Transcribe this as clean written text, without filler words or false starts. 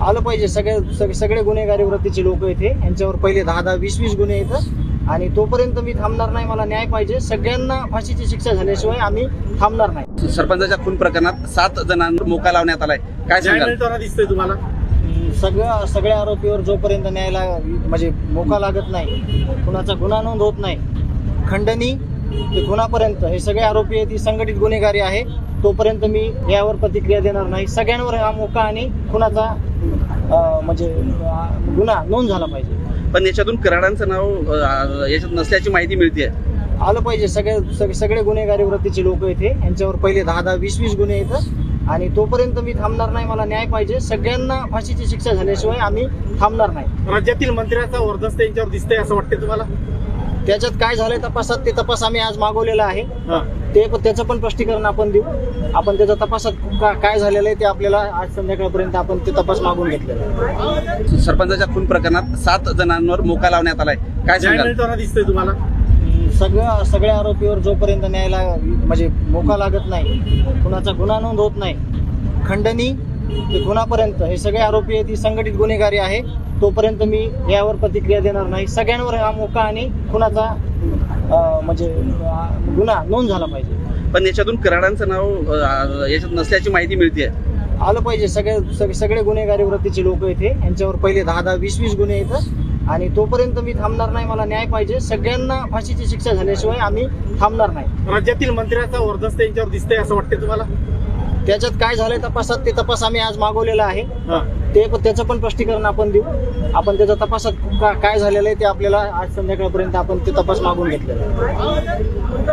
आलं पाहिजे. सगळे गुन्हेगारी वृत्तीचे लोक इथे, यांच्यावर पहिले 10-10, 20-20 गुन्हे येतात आणि तोपर्यंत मी थांबणार नाही. मला न्याय पाहिजे. सगळ्यांना फाशीची शिक्षा झाल्याशिवाय आम्ही थांबणार नाही. सरपंचाच्या खून प्रकरणात 7 जणांवर मोका लावण्यात आलाय, काय सांगाल? दिसतंय तुम्हाला? सगळ्या आरोपीवर जोपर्यंत न्यायाला म्हणजे मोका लागत नाही, कुणाचा गुन्हा नोंद होत नाही, खंडणी ते गुन्हापर्यंत हे सगळे आरोपी आहेत, ही संघटित गुन्हेगारी आहे, तोपर्यंत मी यावर प्रतिक्रिया देणार नाही. सगळ्यांवर हा मोका आणि खुनाचा म्हणजे गुन्हा नोंद झाला पाहिजे. पण याच्यातून कराडांचं नाव याच्यात नसल्याची माहिती मिळते. आलं पाहिजे. सगळे गुन्हेगारी वृत्तीचे लोक इथे, यांच्यावर पहिले 10-10, 20-20 गुन्हे येतात आणि तोपर्यंत मी थांबणार नाही. मला न्याय पाहिजे. सगळ्यांना फाशीची शिक्षा झाल्याशिवाय आम्ही थांबणार नाही. राज्यातील मंत्र्याचा वर्दस्त यांच्यावर दिसतंय असं वाटतंय तुम्हाला? त्याच्यात काय झालंय तपासात, ते तपास आम्ही आज मागवलेला आहे. त्याचं पण स्पष्टीकरण आपण देऊ. आपण त्याच्या तपासात काय झालेलं आहे ते आपल्याला आज संध्याकाळपर्यंत आपण ते तपास मागून घेतलेला आहे. सरपंचाच्या खून प्रकरणात 7 जणांवर मोका लावण्यात आलाय, काय सांगाल? दिसतंय तुम्हाला? सगळ्या आरोपीवर जोपर्यंत न्यायाला म्हणजे मोका लागत नाही, कुणाचा गुन्हा नोंद होत नाही, खंडणी ते गुन्हापर्यंत हे सगळे आरोपी आहेत, ही संघटित गुन्हेगारी आहे, तोपर्यंत मी यावर प्रतिक्रिया देणार नाही. सगळ्यांवर हा मोका आणि खुनाचा म्हणजे गुन्हा नोंद झाला पाहिजे. पण याच्यातून कराडांचं नाव याच्यात नसल्याची माहिती मिळते. आलं पाहिजे. सगळे गुन्हेगारी वृत्तीचे लोक इथे, यांच्यावर पहिले 10-10, 20-20 गुन्हे येतात आणि तोपर्यंत मी थांबणार नाही. मला न्याय पाहिजे. सगळ्यांना फाशीची शिक्षा झाल्याशिवाय आम्ही थांबणार नाही. राज्यातील मंत्र्याचा वर्दस्त यांच्यावर दिसतंय असं वाटतंय तुम्हाला? त्याच्यात काय झालंय तपासात, ते तपास आम्ही आज मागवलेला आहे. त्याचं पण स्पष्टीकरण आपण देऊ. आपण त्याच्या तपासात काय झालेलं आहे ते आपल्याला आज संध्याकाळपर्यंत आपण ते तपास मागून घेतलेला आहे.